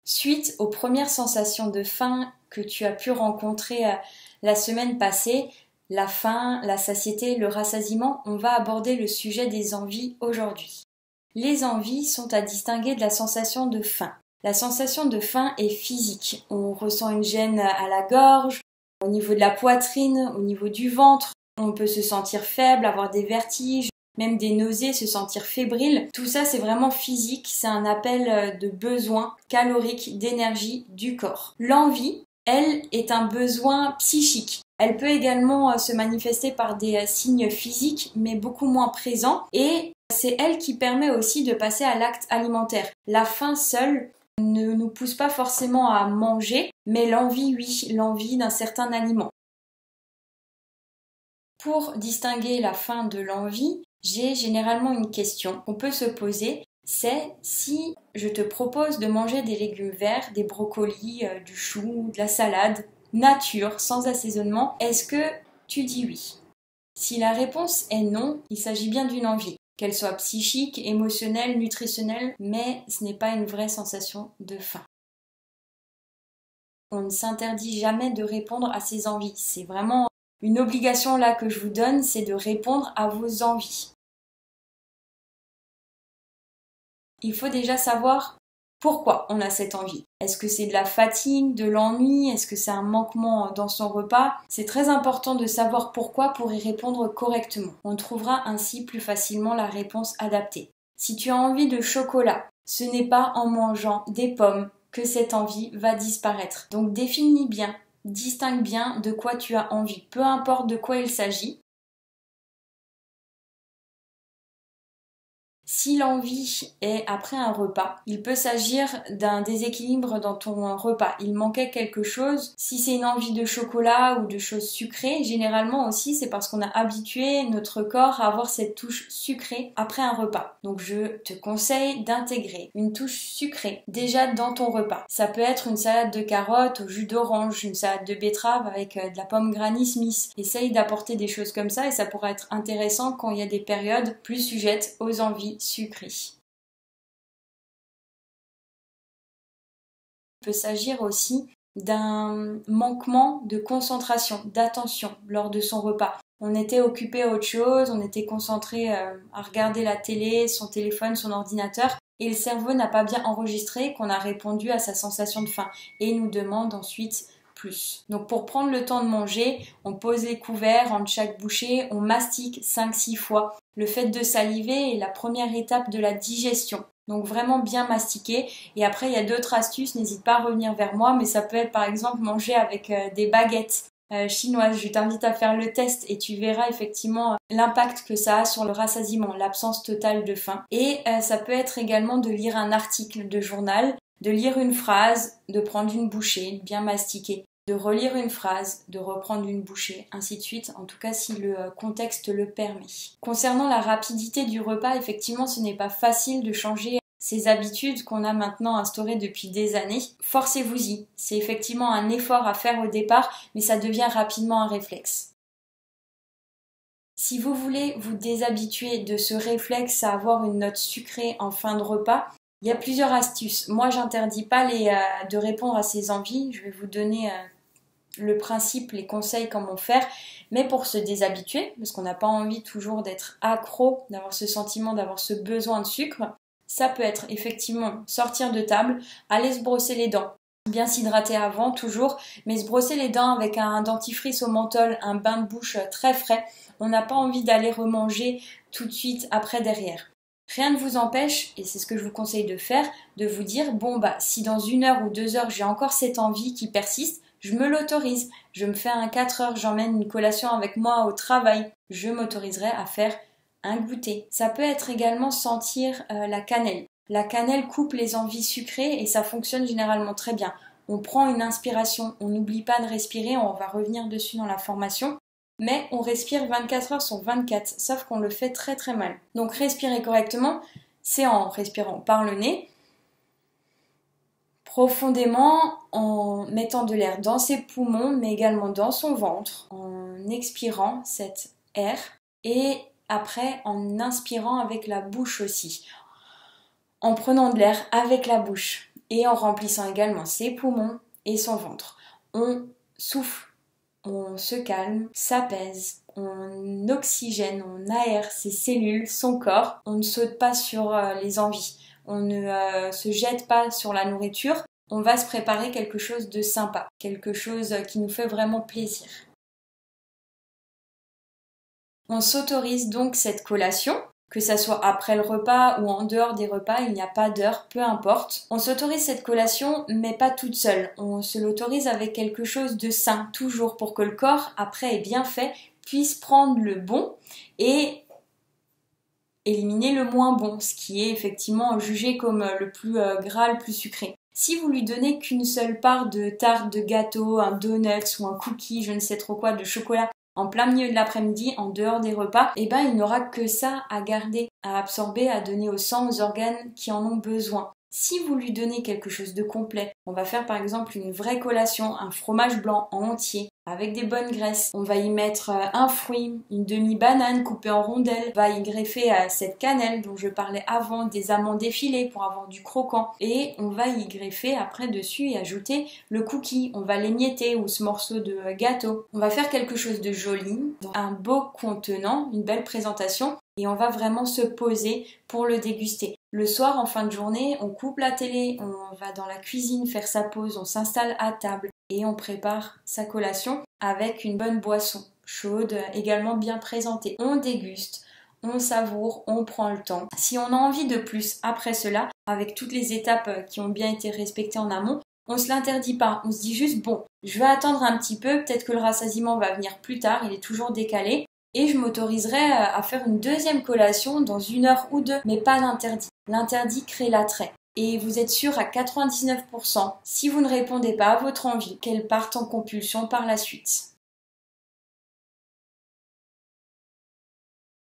Suite aux premières sensations de faim que tu as pu rencontrer la semaine passée, la faim, la satiété, le rassasiement, on va aborder le sujet des envies aujourd'hui. Les envies sont à distinguer de la sensation de faim. La sensation de faim est physique. On ressent une gêne à la gorge, au niveau de la poitrine, au niveau du ventre. On peut se sentir faible, avoir des vertiges, même des nausées, se sentir fébrile. Tout ça, c'est vraiment physique. C'est un appel de besoin calorique, d'énergie du corps. L'envie, elle, est un besoin psychique. Elle peut également se manifester par des signes physiques, mais beaucoup moins présents. Et c'est elle qui permet aussi de passer à l'acte alimentaire. La faim seule ne nous pousse pas forcément à manger, mais l'envie, oui, l'envie d'un certain aliment. Pour distinguer la faim de l'envie, j'ai généralement une question qu'on peut se poser, c'est si je te propose de manger des légumes verts, des brocolis, du chou, de la salade, nature, sans assaisonnement, est-ce que tu dis oui? Si la réponse est non, il s'agit bien d'une envie, qu'elle soit psychique, émotionnelle, nutritionnelle, mais ce n'est pas une vraie sensation de faim. On ne s'interdit jamais de répondre à ses envies, c'est vraiment une obligation là que je vous donne, c'est de répondre à vos envies. Il faut déjà savoir pourquoi on a cette envie. Est-ce que c'est de la fatigue, de l'ennui? Est-ce que c'est un manquement dans son repas? C'est très important de savoir pourquoi pour y répondre correctement. On trouvera ainsi plus facilement la réponse adaptée. Si tu as envie de chocolat, ce n'est pas en mangeant des pommes que cette envie va disparaître. Donc définis bien, distingue bien de quoi tu as envie, peu importe de quoi il s'agit. Si l'envie est après un repas, il peut s'agir d'un déséquilibre dans ton repas. Il manquait quelque chose. Si c'est une envie de chocolat ou de choses sucrées, généralement aussi c'est parce qu'on a habitué notre corps à avoir cette touche sucrée après un repas. Donc je te conseille d'intégrer une touche sucrée déjà dans ton repas. Ça peut être une salade de carottes au jus d'orange, une salade de betterave avec de la pomme Granny Smith. Essaye d'apporter des choses comme ça et ça pourra être intéressant quand il y a des périodes plus sujettes aux envies sucré. Il peut s'agir aussi d'un manquement de concentration, d'attention lors de son repas. On était occupé à autre chose, on était concentré à regarder la télé, son téléphone, son ordinateur, et le cerveau n'a pas bien enregistré qu'on a répondu à sa sensation de faim et nous demande ensuite plus. Donc pour prendre le temps de manger, on pose les couverts entre chaque bouchée, on mastique 5-6 fois. Le fait de saliver est la première étape de la digestion. Donc vraiment bien mastiquer. Et après, il y a d'autres astuces, n'hésite pas à revenir vers moi, mais ça peut être par exemple manger avec des baguettes chinoises. Je t'invite à faire le test et tu verras effectivement l'impact que ça a sur le rassasiement, l'absence totale de faim. Et ça peut être également de lire un article de journal, de lire une phrase, de prendre une bouchée, de bien mastiquer, de relire une phrase, de reprendre une bouchée, ainsi de suite, en tout cas si le contexte le permet. Concernant la rapidité du repas, effectivement, ce n'est pas facile de changer ces habitudes qu'on a maintenant instaurées depuis des années. Forcez-vous-y, c'est effectivement un effort à faire au départ, mais ça devient rapidement un réflexe. Si vous voulez vous déshabituer de ce réflexe à avoir une note sucrée en fin de repas, il y a plusieurs astuces. Moi, j'interdis pas de répondre à ces envies. Je vais vous donner le principe, les conseils, comment faire. Mais pour se déshabituer, parce qu'on n'a pas envie toujours d'être accro, d'avoir ce sentiment, d'avoir ce besoin de sucre, ça peut être effectivement sortir de table, aller se brosser les dents. Bien s'hydrater avant, toujours, mais se brosser les dents avec un dentifrice au menthol, un bain de bouche très frais. On n'a pas envie d'aller remanger tout de suite après derrière. Rien ne vous empêche, et c'est ce que je vous conseille de faire, de vous dire, bon bah si dans 1 heure ou 2 heures j'ai encore cette envie qui persiste, je me l'autorise. Je me fais un 4 heures, j'emmène une collation avec moi au travail. Je m'autoriserai à faire un goûter. Ça peut être également sentir la cannelle. La cannelle coupe les envies sucrées et ça fonctionne généralement très bien. On prend une inspiration, on n'oublie pas de respirer, on va revenir dessus dans la formation. Mais on respire 24 heures sur 24, sauf qu'on le fait très très mal. Donc respirer correctement, c'est en respirant par le nez, profondément, en mettant de l'air dans ses poumons, mais également dans son ventre, en expirant cet air, et après en inspirant avec la bouche aussi, en prenant de l'air avec la bouche. et en remplissant également ses poumons et son ventre. On souffle, on se calme, s'apaise, on oxygène, on aère ses cellules, son corps. On ne saute pas sur les envies, on ne se jette pas sur la nourriture. On va se préparer quelque chose de sympa, quelque chose qui nous fait vraiment plaisir. On s'autorise donc cette collation, que ça soit après le repas ou en dehors des repas, il n'y a pas d'heure, peu importe. On s'autorise cette collation, mais pas toute seule. On se l'autorise avec quelque chose de sain, toujours pour que le corps, après et bien fait, puisse prendre le bon et éliminer le moins bon, ce qui est effectivement jugé comme le plus gras, le plus sucré. Si vous lui donnez qu'une seule part de tarte, de gâteau, un donut ou un cookie, je ne sais trop quoi, de chocolat, en plein milieu de l'après-midi, en dehors des repas, il n'aura que ça à garder, à absorber, à donner au sang, aux organes qui en ont besoin. Si vous lui donnez quelque chose de complet, on va faire par exemple une vraie collation, un fromage blanc en entier, avec des bonnes graisses. On va y mettre un fruit, une demi-banane coupée en rondelles. On va y greffer cette cannelle dont je parlais avant, des amandes effilées pour avoir du croquant. Et on va y greffer après dessus et ajouter le cookie. On va l'émietter ou ce morceau de gâteau. On va faire quelque chose de joli, un beau contenant, une belle présentation. Et on va vraiment se poser pour le déguster. Le soir, en fin de journée, on coupe la télé, on va dans la cuisine faire sa pause, on s'installe à table et on prépare sa collation avec une bonne boisson chaude, également bien présentée. On déguste, on savoure, on prend le temps. Si on a envie de plus après cela, avec toutes les étapes qui ont bien été respectées en amont, on se l'interdit pas. On se dit juste, bon, je vais attendre un petit peu, peut-être que le rassasiement va venir plus tard, il est toujours décalé. Et je m'autoriserai à faire une deuxième collation dans 1 heure ou 2, mais pas l'interdit. L'interdit crée l'attrait. Et vous êtes sûr à 99%, si vous ne répondez pas à votre envie, qu'elle parte en compulsion par la suite.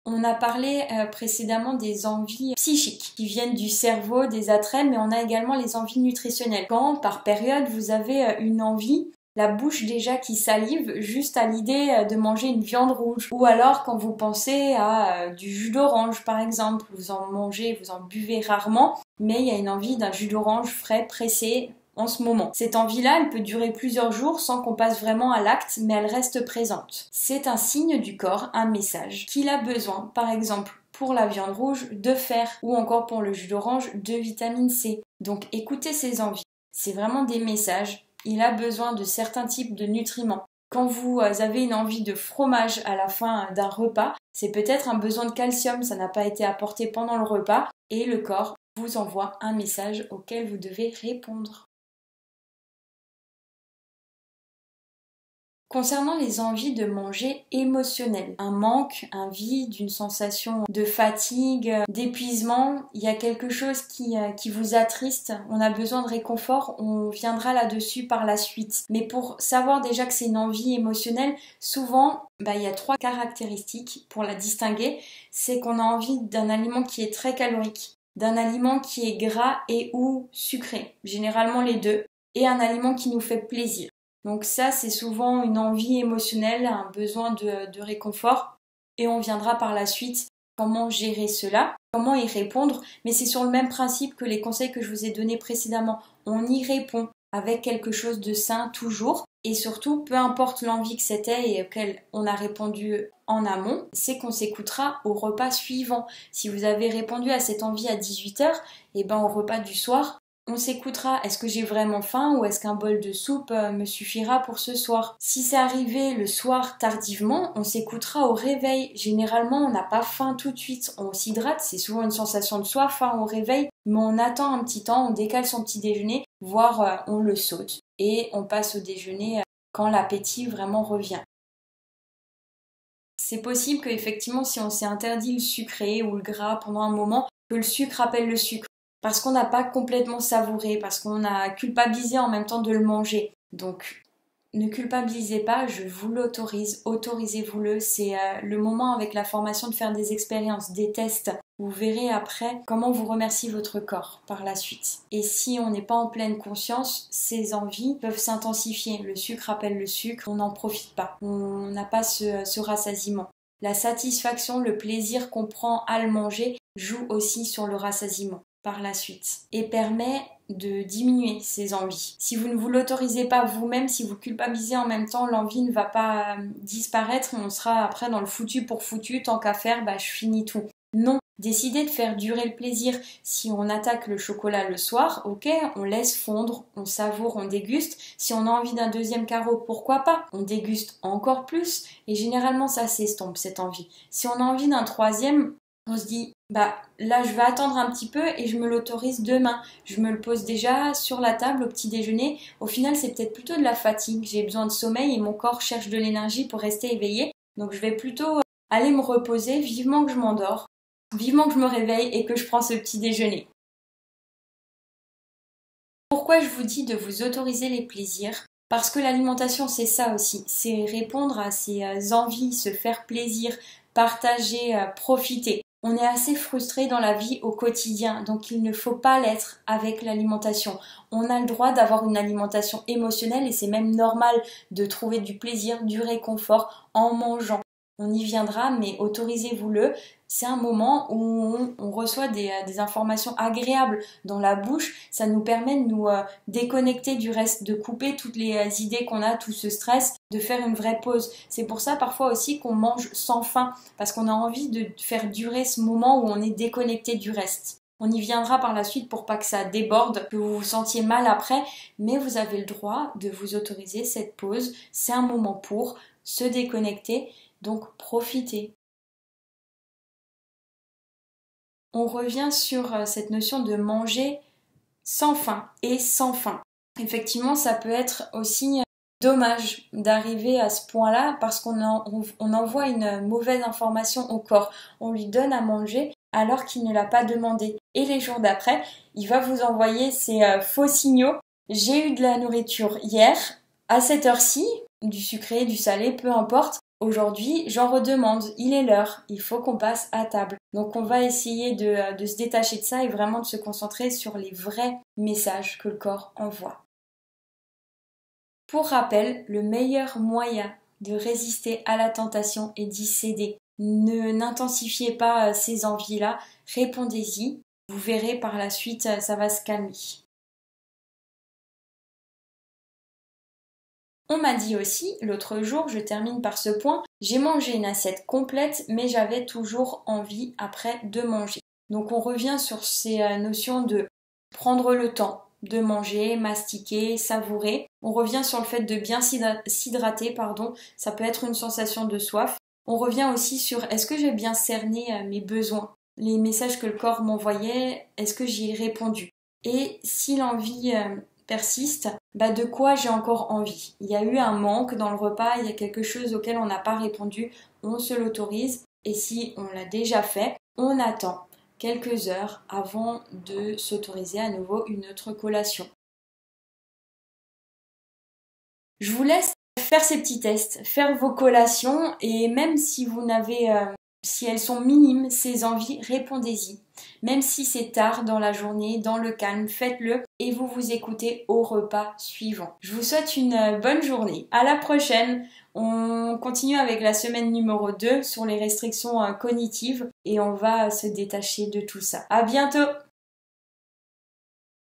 On a parlé précédemment des envies psychiques qui viennent du cerveau, des attraits, mais on a également les envies nutritionnelles. Quand, par période, vous avez une envie, la bouche déjà qui salive juste à l'idée de manger une viande rouge. Ou alors quand vous pensez à du jus d'orange par exemple, vous en mangez, vous en buvez rarement, mais il y a une envie d'un jus d'orange frais, pressé en ce moment. Cette envie-là, elle peut durer plusieurs jours sans qu'on passe vraiment à l'acte, mais elle reste présente. C'est un signe du corps, un message qu'il a besoin, par exemple pour la viande rouge, de fer, ou encore pour le jus d'orange, de vitamine C. Donc écoutez ces envies. C'est vraiment des messages. Il a besoin de certains types de nutriments. Quand vous avez une envie de fromage à la fin d'un repas, c'est peut-être un besoin de calcium, ça n'a pas été apporté pendant le repas, et le corps vous envoie un message auquel vous devez répondre. Concernant les envies de manger émotionnelles, un manque, un vide, une sensation de fatigue, d'épuisement, il y a quelque chose qui vous attriste, on a besoin de réconfort, on viendra là-dessus par la suite. Mais pour savoir déjà que c'est une envie émotionnelle, souvent, il y a 3 caractéristiques pour la distinguer. C'est qu'on a envie d'un aliment qui est très calorique, d'un aliment qui est gras et ou sucré, généralement les deux, et un aliment qui nous fait plaisir. Donc ça, c'est souvent une envie émotionnelle, un besoin de réconfort. Et on viendra par la suite comment gérer cela, comment y répondre. Mais c'est sur le même principe que les conseils que je vous ai donnés précédemment. On y répond avec quelque chose de sain toujours. Et surtout, peu importe l'envie que c'était et auquel on a répondu en amont, c'est qu'on s'écoutera au repas suivant. Si vous avez répondu à cette envie à 18h, au repas du soir, on s'écoutera, est-ce que j'ai vraiment faim ou est-ce qu'un bol de soupe me suffira pour ce soir? Si c'est arrivé le soir tardivement, on s'écoutera au réveil. Généralement, on n'a pas faim tout de suite, on s'hydrate, c'est souvent une sensation de soif au réveil, mais on attend un petit temps, on décale son petit déjeuner, voire on le saute et on passe au déjeuner quand l'appétit vraiment revient. C'est possible qu'effectivement, si on s'est interdit le sucré ou le gras pendant un moment, que le sucre appelle le sucre. Parce qu'on n'a pas complètement savouré, parce qu'on a culpabilisé en même temps de le manger. Donc, ne culpabilisez pas, je vous l'autorise, autorisez-vous-le. C'est le moment avec la formation de faire des expériences, des tests. Vous verrez après comment vous remerciez votre corps par la suite. Et si on n'est pas en pleine conscience, ces envies peuvent s'intensifier. Le sucre appelle le sucre, on n'en profite pas. On n'a pas ce rassasiement. La satisfaction, le plaisir qu'on prend à le manger joue aussi sur le rassasiement par la suite et permet de diminuer ces envies. Si vous ne vous l'autorisez pas vous-même, si vous culpabilisez en même temps, l'envie ne va pas disparaître et on sera après dans le foutu pour foutu, tant qu'à faire, je finis tout. Non, décidez de faire durer le plaisir. Si on attaque le chocolat le soir, ok, on laisse fondre, on savoure, on déguste. Si on a envie d'un deuxième carreau, pourquoi pas? On déguste encore plus et généralement ça s'estompe cette envie. Si on a envie d'un troisième, on se dit, là je vais attendre un petit peu et je me l'autorise demain. Je me le pose déjà sur la table au petit déjeuner. Au final, c'est peut-être plutôt de la fatigue. J'ai besoin de sommeil et mon corps cherche de l'énergie pour rester éveillé. Donc je vais plutôt aller me reposer, vivement que je m'endors. Vivement que je me réveille et que je prends ce petit déjeuner. Pourquoi je vous dis de vous autoriser les plaisirs? Parce que l'alimentation, c'est ça aussi. C'est répondre à ses envies, se faire plaisir, partager, profiter. On est assez frustré dans la vie au quotidien, donc il ne faut pas l'être avec l'alimentation. On a le droit d'avoir une alimentation émotionnelle et c'est même normal de trouver du plaisir, du réconfort en mangeant. On y viendra, mais autorisez-vous-le. C'est un moment où on reçoit des informations agréables dans la bouche. Ça nous permet de nous déconnecter du reste, de couper toutes les idées qu'on a, tout ce stress, de faire une vraie pause. C'est pour ça parfois aussi qu'on mange sans faim, parce qu'on a envie de faire durer ce moment où on est déconnecté du reste. On y viendra par la suite pour pas que ça déborde, que vous vous sentiez mal après, mais vous avez le droit de vous autoriser cette pause. C'est un moment pour se déconnecter, donc profitez. On revient sur cette notion de manger sans faim et sans faim. Effectivement, ça peut être aussi dommage d'arriver à ce point-là parce qu'on envoie une mauvaise information au corps. On lui donne à manger alors qu'il ne l'a pas demandé. Et les jours d'après, il va vous envoyer ces faux signaux. J'ai eu de la nourriture hier, à cette heure-ci, du sucré, du salé, peu importe. Aujourd'hui, j'en redemande, il est l'heure, il faut qu'on passe à table. Donc on va essayer de se détacher de ça et vraiment de se concentrer sur les vrais messages que le corps envoie. Pour rappel, le meilleur moyen de résister à la tentation est d'y céder. N'intensifiez pas ces envies-là, répondez-y. Vous verrez par la suite, ça va se calmer. On m'a dit aussi, l'autre jour, je termine par ce point, j'ai mangé une assiette complète, mais j'avais toujours envie après de manger. Donc on revient sur ces notions de prendre le temps de manger, mastiquer, savourer. On revient sur le fait de bien s'hydrater, ça peut être une sensation de soif. On revient aussi sur est-ce que j'ai bien cerné mes besoins, les messages que le corps m'envoyait, est-ce que j'y ai répondu? Et si l'envie persiste, de quoi j'ai encore envie? Il y a eu un manque dans le repas, il y a quelque chose auquel on n'a pas répondu, on se l'autorise et si on l'a déjà fait, on attend quelques heures avant de s'autoriser à nouveau une autre collation. Je vous laisse faire ces petits tests, faire vos collations et même si vous n'avez si elles sont minimes, ces envies, répondez-y. Même si c'est tard dans la journée, dans le calme, faites-le et vous vous écoutez au repas suivant. Je vous souhaite une bonne journée. À la prochaine. On continue avec la semaine numéro 2 sur les restrictions cognitives et on va se détacher de tout ça. À bientôt!